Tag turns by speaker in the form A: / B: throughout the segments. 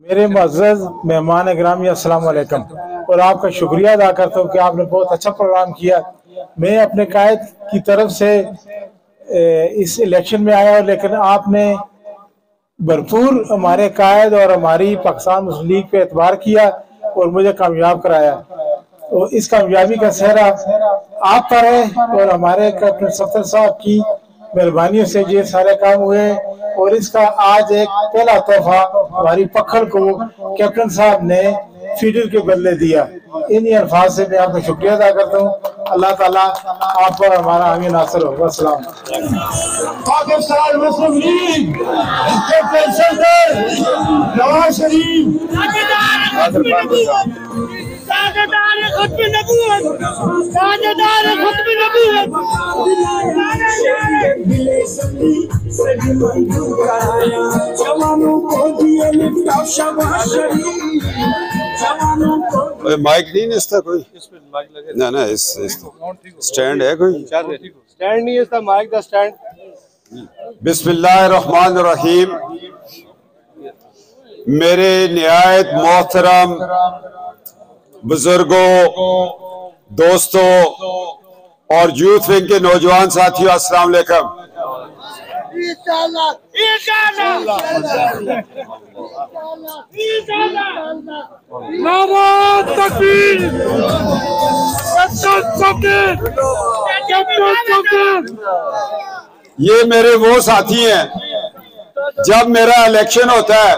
A: मेरे मुअज़्ज़ज़ मेहमान गिरामी अस्सलाम वालेकुम, और आपका शुक्रिया अदा करता हूँ कि आपने बहुत अच्छा प्रोग्राम किया। मैं अपने कायद की तरफ से इस इलेक्शन में आया, लेकिन आपने भरपूर हमारे कायद और हमारी पाकिस्तान मुस्लिम लीग पे एतबार किया और मुझे कामयाब कराया। तो इस कामयाबी का सेहरा आप पर है और हमारे कैप्टन सत्तर साहब की मेहरबानियों से ये सारे काम हुए। और इसका आज एक पहला तोहफा हमारी पखड़ को कैप्टन साहब ने फीडर के बदले दिया। इन्हीं अल्फाज से मैं आपका शुक्रिया अदा करता हूँ। अल्लाह ताला आप पर हमारा आगे नासर हो। अस्सलाम।
B: पाकिस्तान मुस्लिम लीग कैप्टन सदर नवाज शरीफ
C: माइक नहीं है इसका कोई ना ना इस स्टैंड है कोई
D: स्टैंड नहीं है इसका माइक का स्टैंड।
C: बिस्मिल्लाहिर्रहमानिर्रहीम। मेरे निहायत मोहतरम बुजुर्गों, दोस्तों और यूथ विंग के नौजवान साथियों, अस्सलाम वालेकुम। ये मेरे वो साथी हैं, जब मेरा इलेक्शन होता है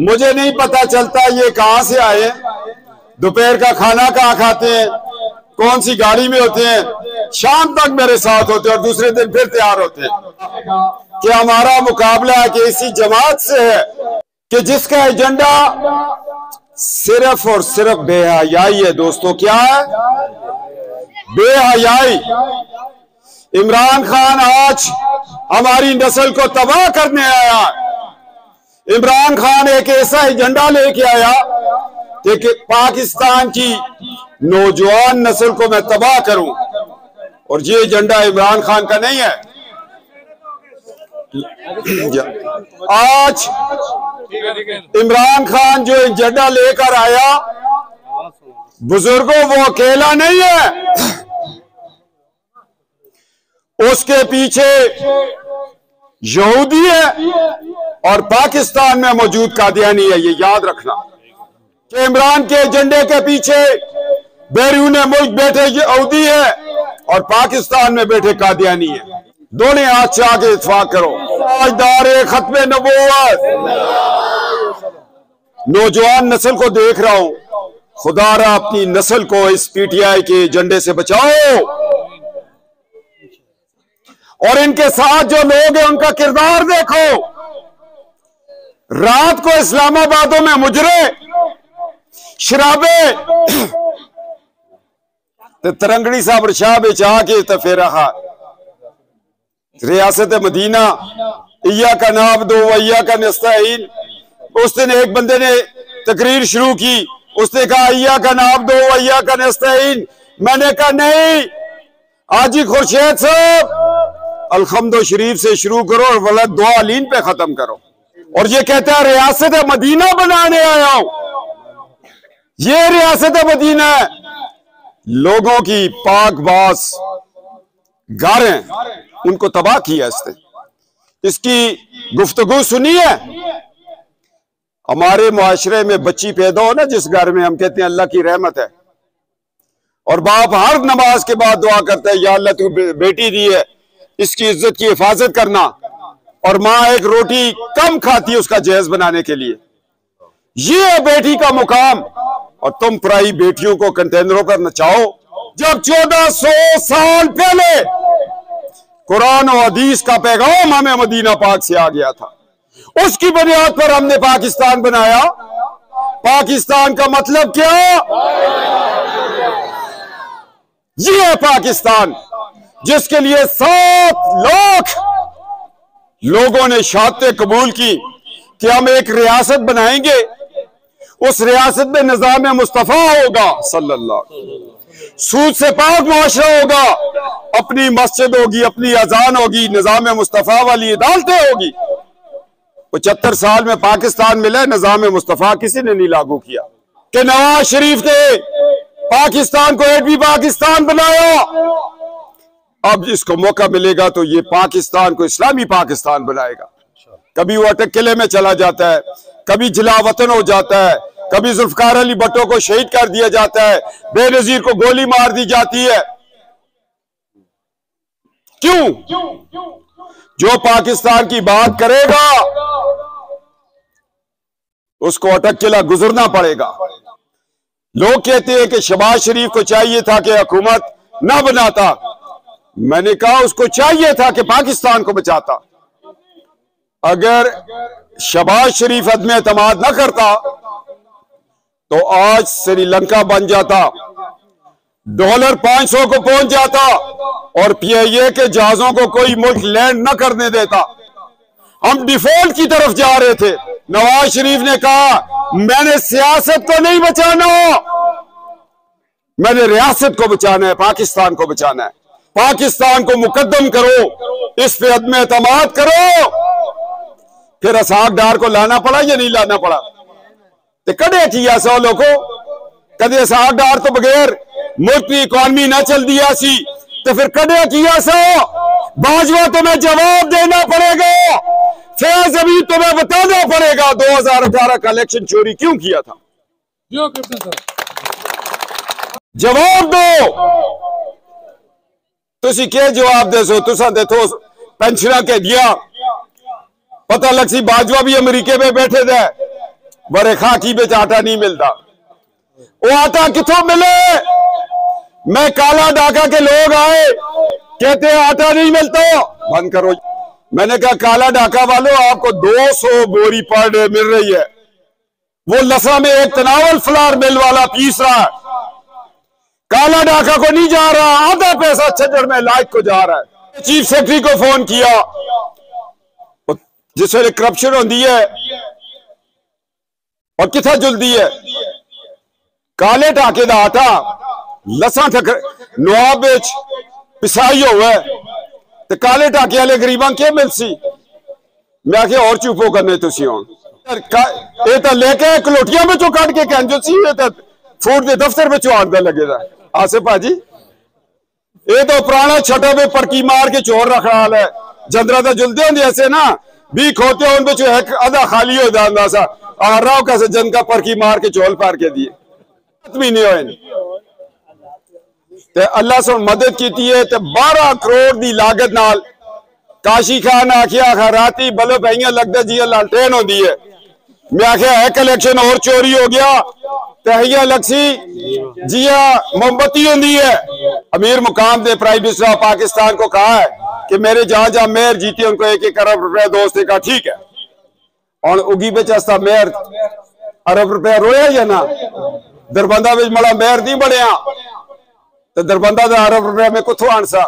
C: मुझे नहीं पता चलता ये कहां से आए, दोपहर का खाना कहाँ खाते हैं, कौन सी गाड़ी में होते हैं, शाम तक मेरे साथ होते हैं और दूसरे दिन फिर तैयार होते हैं कि हमारा मुकाबला है कि इसी जमात से है कि जिसका एजेंडा सिर्फ और सिर्फ बेहयाई है। दोस्तों, क्या है? बेहयाई। इमरान खान आज हमारी नस्ल को तबाह करने आया। इमरान खान एक ऐसा एजेंडा लेके आया कि पाकिस्तान की नौजवान नस्ल को मैं तबाह करूं, और ये एजेंडा इमरान खान का नहीं है। आज इमरान खान जो एजेंडा लेकर आया, बुजुर्गों, वो अकेला नहीं है, उसके पीछे यहूदी है और पाकिस्तान में मौजूद कादियानी है। ये याद रखना कि इमरान के एजेंडे के पीछे बैरून मुल्क बैठे यहूदी है और पाकिस्तान में बैठे कादियानी है। दोनों हाथ से आगे इत्तेफाक करो। ताजदार खत्मे नबूवत नौजवान नस्ल को देख रहा हूं, खुदारा अपनी नस्ल को इस पीटीआई के एजेंडे से बचाओ, और इनके साथ जो लोग हैं उनका किरदार देखो। रात को इस्लामाबादों में मुजरे शराबे तरंगड़ी साहब शाह बेचा के तफेरा रियासत मदीना इया का नाब दो वैया का नस्ताइन। उस दिन एक बंदे ने तकरीर शुरू की, उसने कहा इया का नाब दो वैया का नस्ताइन। मैंने कहा नहीं, हाजी खुर्शीद साहब अलहम्दो शरीफ से शुरू करो और वलद दुआ अलीन पे खत्म करो। और ये कहता है रियासत मदीना बनाने आया हूं। ये रियासत मदीना है, लोगों की पाकबाज घर हैं, उनको तबाह किया इसने। इसकी गुफ्तगू सुनी है। हमारे मुआशरे में बच्ची पैदा हो ना जिस घर में, हम कहते हैं अल्लाह की रहमत है, और बाप हर नमाज के बाद दुआ करता है या अल्लाह तू बेटी दी है, इसकी इज्जत की हिफाजत करना। और माँ एक रोटी कम खाती है उसका जहेज बनाने के लिए। ये है बेटी का मुकाम, और तुम पराई बेटियों को कंटेनरों पर नचाओ। जब 1400 साल पहले कुरान और हदीस का पैगाम हमें मदीना पाक से आ गया था, उसकी बुनियाद पर हमने पाकिस्तान बनाया। पाकिस्तान का मतलब क्या? ये है पाकिस्तान, जिसके लिए 7 लाख लोगों ने शहादतें कबूल की कि हम एक रियासत बनाएंगे, उस रियासत में निजाम मुस्तफा होगा सल्लल्लाहु, सूद से पाक मुआशरा होगा, अपनी मस्जिद होगी, अपनी अजान होगी, निजाम मुस्तफा वाली अदालतें होगी। 75 साल में पाकिस्तान मिला, निजाम मुस्तफा किसी ने नहीं लागू किया कि नवाज शरीफ ने पाकिस्तान को एटमी पाकिस्तान बनाया। अब जिसको मौका मिलेगा तो ये पाकिस्तान को इस्लामी पाकिस्तान बनाएगा। कभी वो अटक किले में चला जाता है, कभी जिला वतन हो जाता है, कभी जुल्फकार अली भट्टो को शहीद कर दिया जाता है, बेनजीर को गोली मार दी जाती है। क्यों? जो पाकिस्तान की बात करेगा उसको अटक किला गुजरना पड़ेगा। लोग कहते हैं कि शहबाज शरीफ को चाहिए था कि हुकूमत ना बनाता। मैंने कहा उसको चाहिए था कि पाकिस्तान को बचाता। अगर शहबाज शरीफ अदम एतमाद न करता तो आज श्रीलंका बन जाता, डॉलर 500 को पहुंच जाता और PIA के जहाजों को कोई मुल्क लैंड न करने देता। हम डिफॉल्ट की तरफ जा रहे थे। नवाज शरीफ ने कहा मैंने सियासत को नहीं बचाना, मैंने रियासत को बचाना है, पाकिस्तान को बचाना है। पाकिस्तान को मुकद्दम करो, इस पे अदम एतमाद करो। फिर असाक डार को लाना पड़ा या नहीं लाना पड़ा? तो कदे किया सौ लोगों कदे असाक डार तो बगैर मुल्क की इकॉनमी ना चल दिया सी, तो फिर कदे किया सो? बाजवा तुम्हें जवाब देना पड़ेगा। फैज अभी तुम्हें बताना पड़ेगा 2018 का इलेक्शन चोरी क्यों किया था। जवाब दो। तुसी क्या जवाब दे सो? तुसा देखो पेंशना के दिया पता लग सी बाजवा भी अमेरिके में बैठे थे, बड़े खाकी बेच आटा नहीं मिलता। वो आटा किथों मिले? मैं काला डाका के लोग आए कहते हैं आटा नहीं मिलता, बंद करो। मैंने कहा काला डाका वालों आपको 200 बोरी पर डे मिल रही है, वो लसा में एक तनावल फ्लावर मिल वाला पीस रहा है। काला डाका को नहीं जा रहा, आधा पैसा छज्जर में लाइक को जा रहा है। चीफ सेक्रेटरी को फोन किया, जिससे करप्शन होती है और कितना जुलदी है। काले डाके का आटा लसा नवाब बेच पिसाई हुआ तो काले डाके वाले गरीबा क्या मिल सी। मैं आखिया और चुपो करने तुसी ये तो लेके कलोटियां में कट के कहन जो सी ये तो फूड के दफ्तर में आंदा लगेगा। आसे भाजी ये तो पुराना छठा में परकी मार के चोर रखा हाल है। जंदरा तो जुलते होंगे ऐसे ना भी खोते उन पे एक आधा खाली हो जाता सा आ रहा कैसे जन का परकी मार के चोल पार के दिए महीने हुए ते अल्लाह से मदद की है। 12 करोड़ की लागत नाल काशी खान आखिया राती बल्ब पाइया लगता जी लालटेन होती है। मैं आखिया एक इलेक्शन और चोरी हो गया तहिया लक्सी जिया मोमबत्ती होती है। अमीर मुकाम दे प्राइम मिनिस्टर ऑफ पाकिस्तान को कहा है कि मेरे जहां जहां मेयर जीते उनको 1-1 अरब रुपया दोस्त ने कहा ठीक है। और उगी बेचस्ता मेयर अरब रुपया रोया या ना? दरबंदा में मला मेयर नहीं बढ़िया तो दरबंदा का अरब रुपया में कुछ आंसा।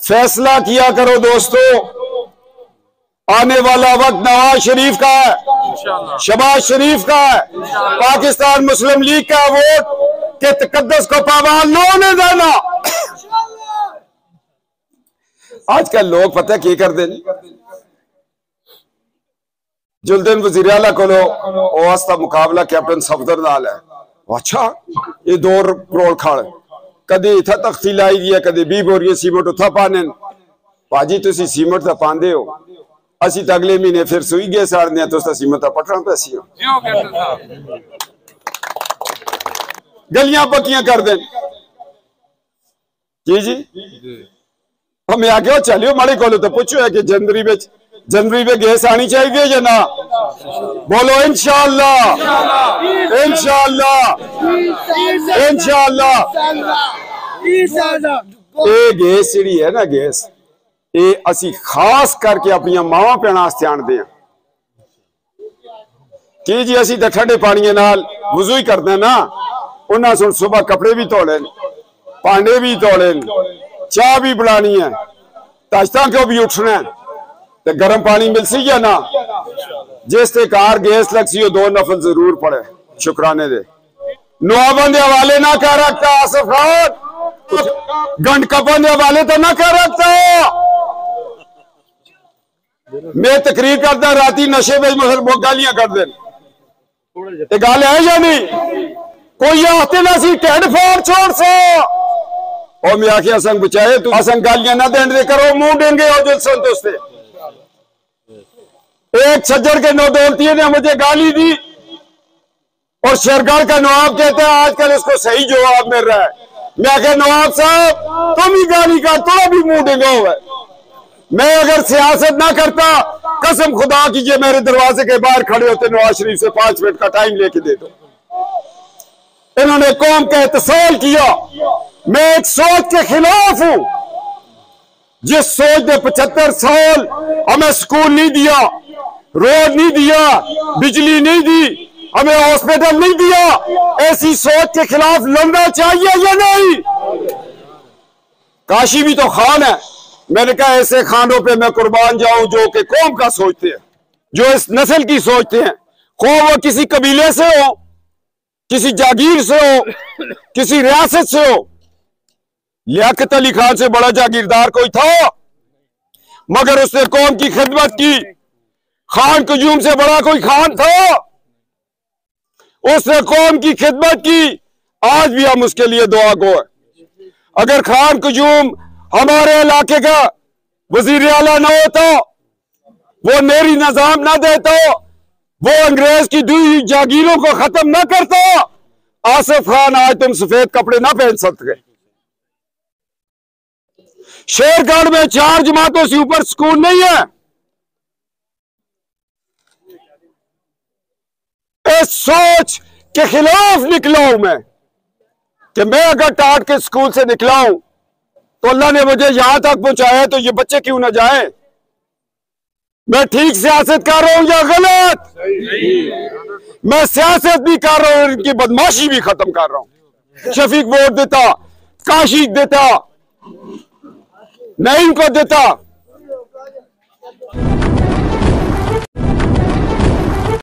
C: फैसला किया करो दोस्तों, आने वाला वक्त नवाज शरीफ का है, शहबाज शरीफ का है, पाकिस्तान मुस्लिम लीग का वोट के तकद्दस को पामाल न होने देना। आजकल लोग पता है क्या कर दे जिस दिन वज़ीर आला को मुकाबला कैप्टन सफदर नाल है। अच्छा ये 2 करोड़ खड़ कदे इथा तख्ती लाई दी है, कदे 20 बोरियां सीमेंट उथा पाने। भाजी तुसी सीमेंट तो पांदे हो, असी तो अगले महीने फिर सुई गए साड़ने तो सीमेंट तो पटना पैसी हो। गलियां पक्कियां कर दे जी हमें आगे चलियो माड़ी को तो पूछो है कि जनवरी में गैस आनी चाहिए या ना? बोलो इंशाअल्लाह इंशाअल्लाह इंशाअल्लाह। ये गैस जी है ना, गैस ये असी खास करके अपनी मावां भैणां वास्ते आंदे हैं कि जी असी तो ठंडे पानी नाल वुजू ही करते हैं ना। उन्हें सुन सुबह कपड़े भी धोले, भांडे भी धोले, चाह भी बनानी है, ताजता क्यों भी उठना है तो गर्म पानी मिल सी या ना? जिस ते कार गैस लग सी 2 नफल जरूर पड़े शुक्राने दे। नवाबन के हवाले ना कर रखता आसफ खान, गंड कपन के हवाले तो ना कर रखता। मैं तकरीर करता राती नशे में वो गालियां कर दे गल है या नहीं? कोई आते ना सी ढिड फाड़ छोड़ सो और मैं आखिया असंग बचाए तू असंग गालियां ना देने दे करो मुंह देंगे और जो सुन दोस्ते एक सज्जर के नौदौलती ने मुझे गाली दी और शेरगढ़ का नवाब कहता है आजकल इसको सही जवाब मिल रहा है। मैं आखिर नवाब साहब तुम ही गाली का थोड़ा भी मुंह देगा हुआ है। मैं अगर सियासत ना करता कसम खुदा कीजिए मेरे दरवाजे के बाहर खड़े होते नवाज शरीफ से 5 मिनट का टाइम लेके दे दो। इन्होंने कौम का इत्तेसाल किया। मैं एक सोच के खिलाफ हूं जिस सोच ने 75 साल हमें स्कूल नहीं दिया, रोड नहीं दिया, बिजली नहीं दी, हमें हॉस्पिटल नहीं दिया। ऐसी सोच के खिलाफ लड़ना चाहिए या नहीं? काशी भी तो खान है। मैंने कहा ऐसे खानों पे मैं कुर्बान जाऊं जो कि कौम का सोचते हैं, जो इस नस्ल की सोचते हैं, खो वो किसी कबीले से हो, किसी जागीर से हो, किसी रियासत से हो। लियाकत अली खान से बड़ा जागीरदार कोई था मगर उसने कौम की खिदमत की। खान कजूम से बड़ा कोई खान था, उसने कौम की खिदमत की। आज भी हम उसके लिए दुआ गो है। अगर खान कजूम हमारे इलाके का वजीर आला ना होता, वो नेरी निजाम ना देता, वो अंग्रेज की दी जागीरों को खत्म ना करता, आसिफ खान आज तुम सफेद कपड़े ना पहन सकते। शेरगढ़ में 4 जमातों से ऊपर स्कूल नहीं है। इस सोच के खिलाफ निकला हूं मैं कि मैं अगर टाट के स्कूल से निकला हूं तो अल्लाह ने मुझे यहां तक पहुंचाया, तो ये बच्चे क्यों ना जाएं? मैं ठीक सियासत कर रहा हूं या गलत? मैं सियासत भी कर रहा हूं, इनकी बदमाशी भी खत्म कर रहा हूं। शफीक वोट देता, काशी देता, नईम को देता,